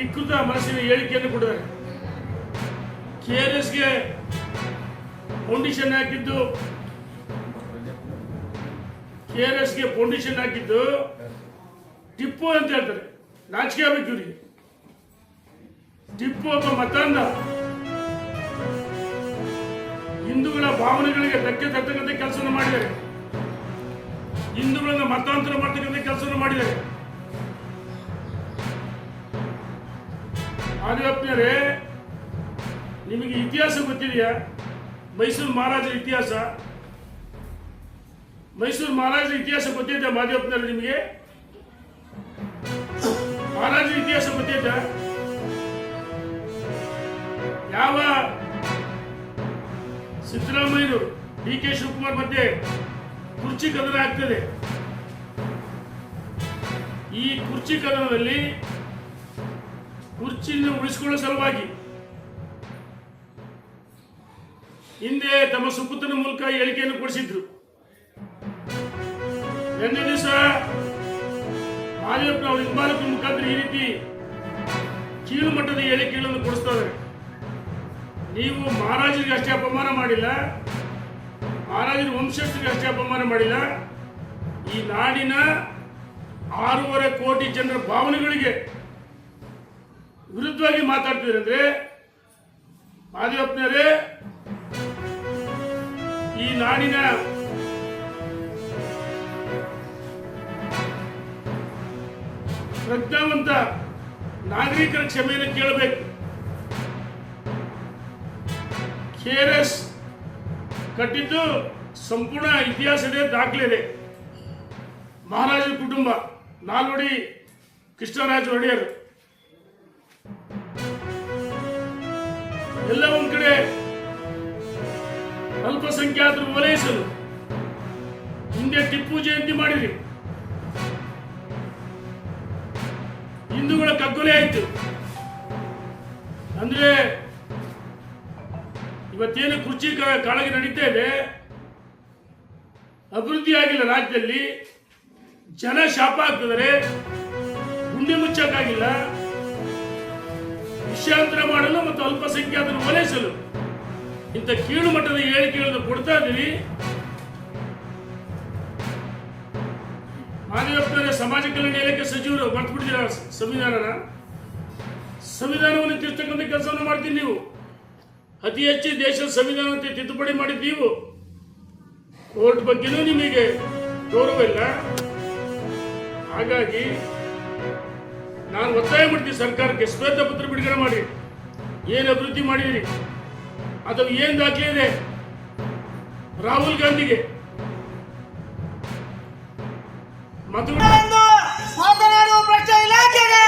ವಿಕೃತ ಮನಸ್ಸಿನ ಹೇಳಿಕೆಯನ್ನು ಕೊಟ್ಟಿದ್ದಾರೆ. KRSಗೆ ಫೌಂಡೇಶನ್ ಹಾಕಿದ್ದು ಟಿಪ್ಪು ಅಂತ ಹೇಳ್ತಾರೆ. ನಾಚಿಕೆ ಆಗಬೇಕು ಇವರಿಗೆ. ಟಿಪ್ಪು ಒಬ್ಬ ಮತಾಂಧ, ಹಿಂದೂಗಳ ಭಾವನೆಗಳಿಗೆ ಧಕ್ಕೆ ತರ್ತಕ್ಕಂಥ ಕೆಲಸವನ್ನು ಮಾಡಿದ್ದಾರೆ. ಹಿಂದೂಗಳನ್ನ ಮತಾಂತರ ಮಾಡ್ತಕ್ಕಂಥ ಕೆಲಸವನ್ನು ಮಾಡಿದ್ದಾರೆ. ಆದಿವಪ್ಪನವರೇ, ನಿಮಗೆ ಇತಿಹಾಸ ಗೊತ್ತಿದೆಯಾ? ಮೈಸೂರು ಮಹಾರಾಜರ ಇತಿಹಾಸ ಗೊತ್ತಿದೆ ಮಾದೇವಪ್ಪನವರೇ? ನಿಮಗೆ ಮಹಾರಾಜರ ಇತಿಹಾಸ ಗೊತ್ತಿದ್ದ? ಯಾವ ಸಿದ್ದರಾಮಯ್ಯರು DK ಶಿವಕುಮಾರ್ ಮಧ್ಯೆ ಕುರ್ಚಿ ಕದನ ಆಗ್ತದೆ. ಈ ಕುರ್ಚಿ ಕದನದಲ್ಲಿ ಕುರ್ಚಿಯನ್ನು ಉಳಿಸಿಕೊಳ್ಳುವ ಸಲುವಾಗಿ ಹಿಂದೆ ತಮ್ಮ ಸುಪುತ್ರನ ಮೂಲಕ ಹೇಳಿಕೆಯನ್ನು ಕೊಡಿಸಿದ್ರು. ನಿನ್ನೆ ದಿವಸ ಮಾದೇವಪ್ಪ ಅವರ ಹಿಂಬಾಲಕರ ಮುಖಾಂತರ ಈ ರೀತಿ ಕೀಳು ಮಟ್ಟದ ಹೇಳಿಕೆಗಳನ್ನು ಕೊಡಿಸ್ತಾ ಇದ್ದಾರೆ. ನೀವು ಮಹಾರಾಜರಿಗೆ ಅಷ್ಟೇ ಅಪಮಾನ ಮಾಡಿಲ್ಲ, ಮಹಾರಾಜರ ವಂಶಸ್ಥರಿಗೆ ಅಷ್ಟೇ ಅಪಮಾನ ಮಾಡಿಲ್ಲ, ಈ ನಾಡಿನ 6.5 ಕೋಟಿ ಜನರ ಭಾವನೆಗಳಿಗೆ ವಿರುದ್ಧವಾಗಿ ಮಾತಾಡ್ತಿದ್ರೆ ಅಂದ್ರೆ ಮಾದೇವಪ್ಪನವರೇ, ಈ ನಾಡಿನ ಪ್ರಜ್ಞಾವಂತ ನಾಗರಿಕರ ಕ್ಷಮೆಯನ್ನು ಕೇಳಬೇಕು. KRS ಕಟ್ಟಿದ್ದು ಸಂಪೂರ್ಣ ಇತಿಹಾಸದ ದಾಖಲೆ ಇದೆ. ಮಹಾರಾಜರ ಕುಟುಂಬ, ನಾಲ್ವಡಿ ಕೃಷ್ಣರಾಜ ಒಡೆಯರ್ ಎಲ್ಲ ಒಂದ್ ಕಡೆ ಅಲ್ಪಸಂಖ್ಯಾತರು ಓಲೈಸಲು ಹಿಂದೆ ಟಿಪ್ಪು ಜಯಂತಿ ಮಾಡಿದ್ರಿ. ಹಿಂದೂಗಳ ಕಗ್ಗೊಲೆ ಆಯಿತು. ಅಂದ್ರೆ ಇವತ್ತೇನು ಕುರ್ಚಿ ಕಾಳಗೆ ನಡೀತಾ ಇದೆ, ಅಭಿವೃದ್ಧಿ ಆಗಿಲ್ಲ ರಾಜ್ಯದಲ್ಲಿ, ಜನ ಶಾಪ ಆಗ್ತಿದ್ದಾರೆ, ಗುಂಡಿ ಮುಚ್ಚಕ್ಕಾಗಿಲ್ಲ, ವಿಷಯಾಂತರ ಮಾಡಲು ಮತ್ತು ಅಲ್ಪಸಂಖ್ಯಾತರು ಓಲೈಸಲು ಇಂಥ ಕೀಳು ಮಟ್ಟದ ಹೇಳಿಕೆಗಳನ್ನು ಕೊಡ್ತಾ ಇದ್ದೀವಿ. ಮಾದೇವಪ್ಪನವರೇ, ಸಮಾಜ ಕಲ್ಯಾಣ ಇಲಾಖೆ ಸಚಿವರು ಮರ್ತು ಬಿಟ್ಟಿದ್ದೀರ ಸಂವಿಧಾನವನ್ನು ತಿರ್ತಕ್ಕಂಥ ಕೆಲಸವನ್ನು ಮಾಡ್ತೀವಿ. ನೀವು ಅತಿ ಹೆಚ್ಚು ದೇಶದ ಸಂವಿಧಾನಕ್ಕೆ ತಿದ್ದುಪಡಿ ಮಾಡಿದ್ದು ನೀವು. ಕೋರ್ಟ್ ಬಗ್ಗೆನೂ ನಿಮಗೆ ಗೌರವ ಇಲ್ಲ. ಹಾಗಾಗಿ ನಾನು ಒತ್ತಾಯ ಮಾಡ್ತೀನಿ ಸರ್ಕಾರಕ್ಕೆ, ಶ್ವೇತಪತ್ರ ಬಿಡುಗಡೆ ಮಾಡಿ, ಏನು ಅಭಿವೃದ್ಧಿ ಮಾಡಿದಿರಿ ಅಥವಾ ಏನು ದಾಖಲೆ ಇದೆ. ರಾಹುಲ್ ಗಾಂಧಿಗೆ ಮಾತನಾಡುವ ಭ್ರಷ್ಟ ಇಲಾಖೆಗೆ,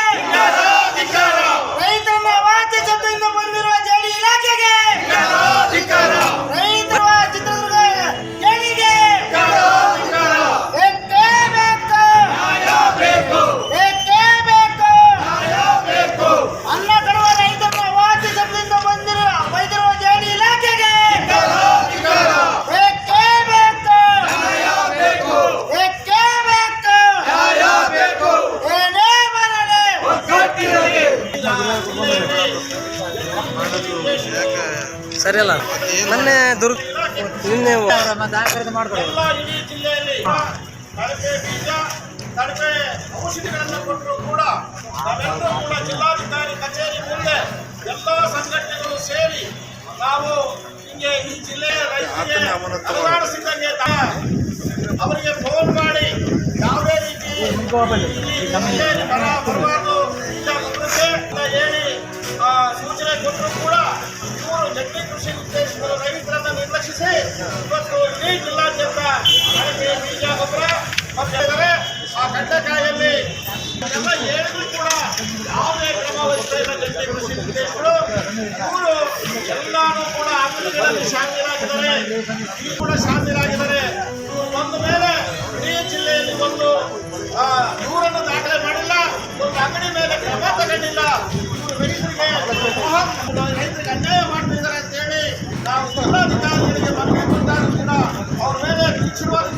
ರೈತರನ್ನ ವಾದ್ಯ ಶಬ್ದದಿಂದ ಬಂದಿರುವ ಜೆಡಿ ಇಲಾಖೆಗೆ, ರೈತರ ಚಿತ್ರದುರ್ಗ ಜೆಡಿಗೆ ಅನ್ನ ಕೊಡುವ ರೈತರನ್ನ ವಾದ್ಯ ಶಬ್ದದಿಂದ ಬೈದಿರುವ ಜೆಡಿ ಇಲಾಖೆಗೆ ಸರಿ ಅಲ್ಲ. ಮೊನ್ನೆ ನಿನ್ನೆ ಇಡೀ ಜಿಲ್ಲೆಯಲ್ಲಿ ಕಳಪೆ ಬೀಜ, ಕಳಪೆ ಔಷಧಿಗಳನ್ನು ಕೊಟ್ಟರು ಕೂಡ ನಾವೆಲ್ಲರೂ ಕೂಡ ಜಿಲ್ಲಾಧಿಕಾರಿ ಕಚೇರಿ ಮುಂದೆ ಎಲ್ಲ ಸಂಘಟನೆಗಳು ಸೇರಿ ನಾವು ಹಿಂಗೆ ಈ ಜಿಲ್ಲೆಯ ರೈತರಿಗೆ ಅಲುಗಾಡಿಸಿದಂಗೆ ಅವರಿಗೆ ಫೋನ್ ಮಾಡಿ ಯಾವುದೇ ರೀತಿ ಬರಬಾರದು ಹೇಳಿ ಸೂಚನೆ ಕೊಟ್ಟರು ಕೂಡ ಇವರು ಜಂಟಿ ಕೃಷಿ ನಿರ್ದೇಶಕರು ರೈತರನ್ನು ನಿರ್ಲಕ್ಷಿಸಿ ಇವತ್ತು ಇಡೀ ಜಿಲ್ಲಾದ್ಯಂತ ಕಳಪೆ ಬೀಜ ಗೊಬ್ಬರ ಮತ್ತೆ ಆ ಕಡ್ಲೆಕಾಯಲ್ಲಿ ಎಲ್ಲ ಹೇಳಿದ್ರು ಕೂಡ ಯಾವುದೇ ಕ್ರಮ ವಹಿಸ್ತಾ ಇಲ್ಲ ಜಂಟಿ ಕೃಷಿ ನಿರ್ದೇಶಕರು. ಇವರು ಎಲ್ಲಾನು ಕೂಡ ಅಂಗಡಿಗಳಲ್ಲಿ ಶಾಮೀಲಾಗಿದ್ದಾರೆ, ಈ ಕೂಡ ಶಾಮೀಲಾಗಿದ್ದಾರೆ. ಇವರು ಬಂದ ಮೇಲೆ ಇಡೀ ಜಿಲ್ಲೆಯಲ್ಲಿ ಒಂದು ದೂರನ್ನು ದಾಖಲೆ ಮಾಡಿಲ್ಲ, ಒಂದು ಅಂಗಡಿ ಮೇಲೆ ಕ್ರಮ ತಗೊಂಡಿಲ್ಲ. ಇವರು ರೈತರಿಗೆ ಅನ್ಯಾಯ ಮಾಡ್ತಿದ್ದಾರೆ ಅಂತ ಹೇಳಿ ನಾವು ಜಿಲ್ಲಾಧಿಕಾರಿಗಳಿಗೆ ಮನವಿ ಕೊಟ್ಟಾಗ ಕೂಡ ಅವ್ರ ಮೇಲೆ ನಿಶ್ಚಿತವಾಗಿ